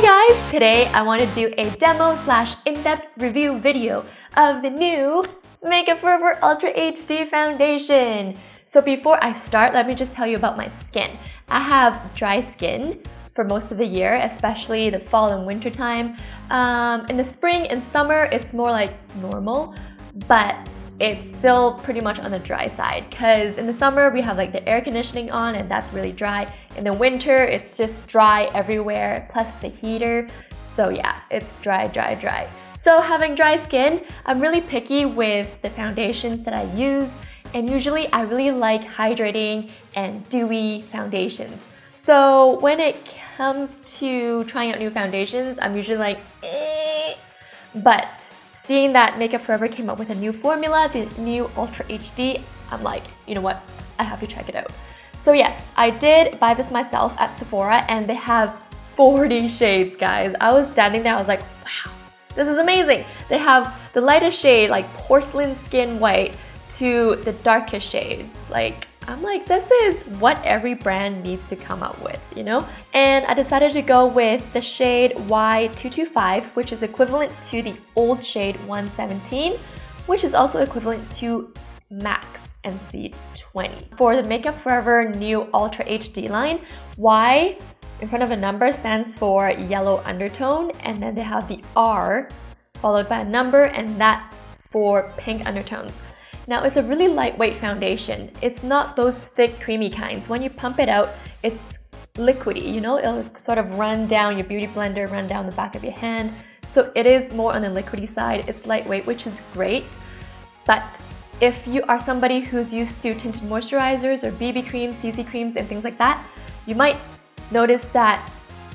Hi guys! Today I want to do a demo / in-depth review video of the new Makeup Forever Ultra HD foundation. So before I start, let me just tell you about my skin. I have dry skin for most of the year, especially the fall and winter time. In the spring and summer, it's more like normal, but it's still pretty much on the dry side because in the summer we have like the air conditioning on and that's really dry. In the winter, it's just dry everywhere, plus the heater. So yeah, it's dry. So having dry skin, I'm really picky with the foundations that I use, and usually I really like hydrating and dewy foundations. So when it comes to trying out new foundations, I'm usually like, eh. But seeing that Makeup Forever came up with a new formula, the new Ultra HD, I'm like, you know what? I have to check it out. So yes, I did buy this myself at Sephora and they have 40 shades, guys. I was standing there, I was like, wow, this is amazing. They have the lightest shade, like porcelain skin white, to the darkest shades. Like, I'm like, this is what every brand needs to come up with, you know? And I decided to go with the shade Y225, which is equivalent to the old shade 117, which is also equivalent to Max and C20. For the Makeup Forever new Ultra HD line, Y in front of a number stands for yellow undertone, and then they have the R followed by a number, and that's for pink undertones. Now, it's a really lightweight foundation. It's not those thick, creamy kinds. When you pump it out, it's liquidy, you know? It'll sort of run down your beauty blender, run down the back of your hand. So it is more on the liquidy side. It's lightweight, which is great. But if you are somebody who's used to tinted moisturizers or BB creams, CC creams, and things like that, you might notice that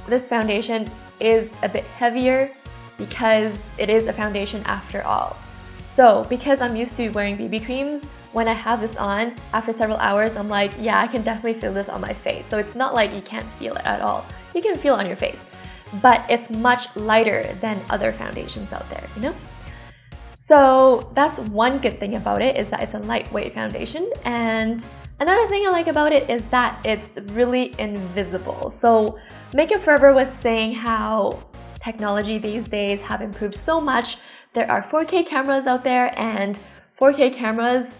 this foundation is a bit heavier because it is a foundation after all. So because I'm used to wearing BB creams, when I have this on, after several hours, I'm like, yeah, I can definitely feel this on my face. So it's not like you can't feel it at all. You can feel it on your face, but it's much lighter than other foundations out there, you know? So that's one good thing about it, is that it's a lightweight foundation. And another thing I like about it is that it's really invisible. So Makeup Forever was saying how technology these days have improved so much. There are 4K cameras out there, and 4K cameras,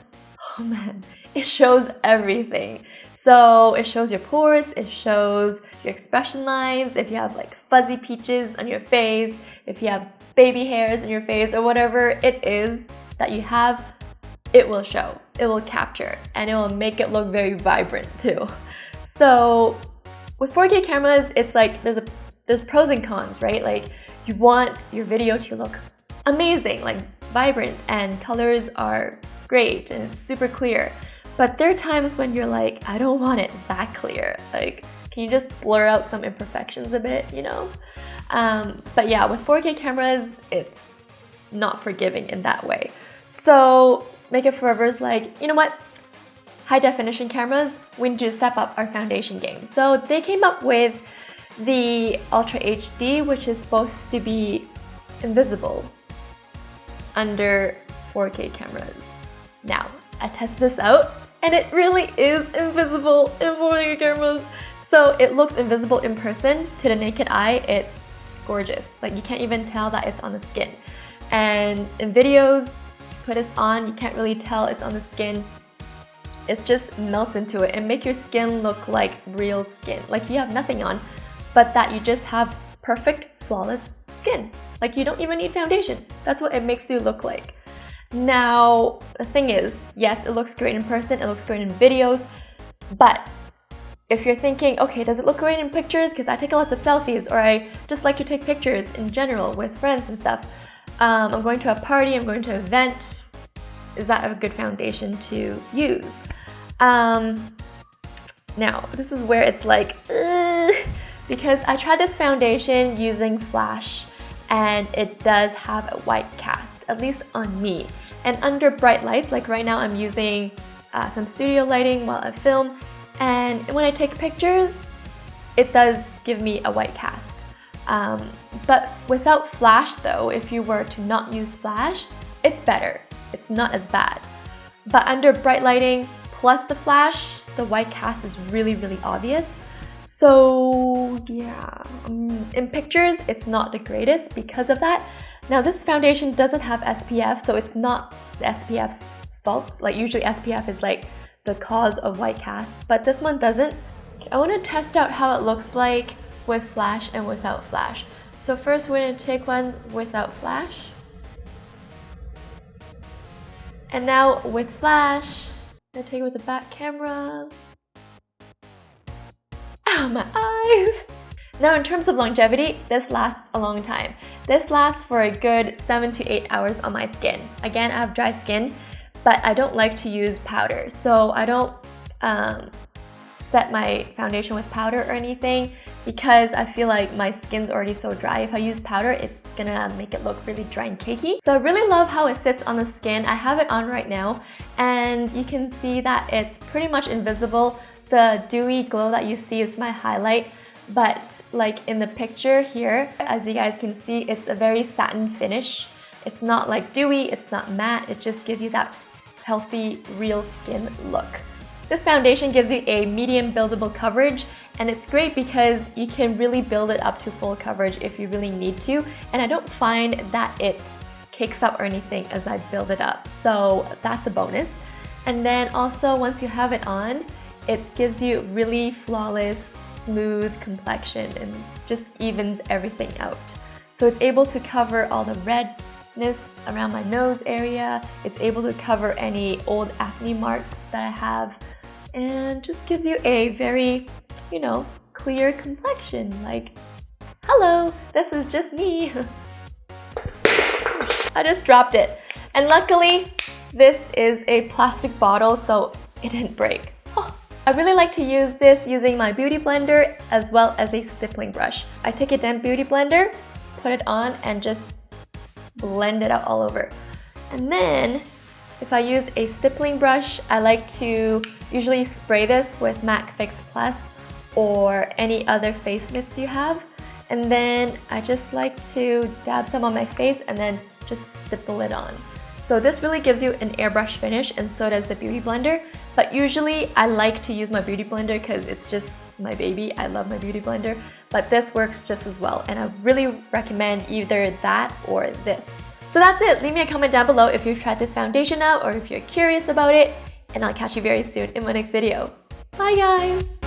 oh man, it shows everything. So it shows your pores, it shows your expression lines, if you have like fuzzy peaches on your face, if you have baby hairs in your face, or whatever it is that you have, it will show, it will capture, and it will make it look very vibrant too. So with 4K cameras, it's like there's pros and cons, right? Like you want your video to look amazing, like vibrant, and colors are great and it's super clear. But there are times when you're like, I don't want it that clear. Like, can you just blur out some imperfections a bit, you know? But yeah, with 4K cameras, it's not forgiving in that way. So Makeup Forever is like, you know what? High definition cameras, we need to step up our foundation game. So they came up with the Ultra HD, which is supposed to be invisible under 4K cameras. Now, I tested this out and it really is invisible in 4K cameras. So it looks invisible in person. To the naked eye, it's gorgeous. Like you can't even tell that it's on the skin. And in videos, put this on, you can't really tell it's on the skin. It just melts into it and make your skin look like real skin. Like you have nothing on, but that you just have perfect, flawless skin. Like you don't even need foundation. That's what it makes you look like. Now, the thing is, yes, it looks great in person, it looks great in videos, but if you're thinking, okay, does it look great in pictures? Because I take lots of selfies, or I just like to take pictures in general with friends and stuff. I'm going to a party, I'm going to an event. Is that a good foundation to use? Now, this is where it's like, because I tried this foundation using Flash, and it does have a white cast, at least on me. And under bright lights, like right now I'm using some studio lighting while I film, and when I take pictures, it does give me a white cast. But without Flash though, if you were to not use Flash, it's better. It's not as bad. But under bright lighting plus the Flash, the white cast is really, really obvious. So yeah, in pictures it's not the greatest because of that. Now this foundation doesn't have SPF, so it's not the SPF's fault. Like usually SPF is like the cause of white casts, but this one doesn't. Okay, I want to test out how it looks like with flash and without flash. So first we're going to take one without flash. And now with flash, I'm going to take it with the back camera. Ow, my eyes! Now in terms of longevity, this lasts a long time. This lasts for a good 7 to 8 hours on my skin. Again, I have dry skin, but I don't like to use powder. So I don't set my foundation with powder or anything because I feel like my skin's already so dry. If I use powder, it's gonna make it look really dry and cakey. So I really love how it sits on the skin. I have it on right now and you can see that it's pretty much invisible. The dewy glow that you see is my highlight, but like in the picture here, as you guys can see, it's a very satin finish. It's not like dewy, it's not matte, it just gives you that healthy, real skin look. This foundation gives you a medium buildable coverage, and it's great because you can really build it up to full coverage if you really need to, and I don't find that it cakes up or anything as I build it up, so that's a bonus. And then also once you have it on, it gives you really flawless, smooth complexion and just evens everything out. So it's able to cover all the redness around my nose area, it's able to cover any old acne marks that I have, and just gives you a very, you know, clear complexion. Like, hello, this is just me. I just dropped it. And luckily, this is a plastic bottle, so it didn't break. I really like to use this using my beauty blender as well as a stippling brush. I take a damp beauty blender, put it on, and just blend it out all over. And then, if I use a stippling brush, I like to usually spray this with MAC Fix Plus or any other face mist you have. And then I just like to dab some on my face and then just stipple it on. So this really gives you an airbrush finish, and so does the beauty blender. But usually I like to use my beauty blender because it's just my baby. I love my beauty blender, but this works just as well. And I really recommend either that or this. So that's it. Leave me a comment down below if you've tried this foundation out or if you're curious about it. And I'll catch you very soon in my next video. Bye guys!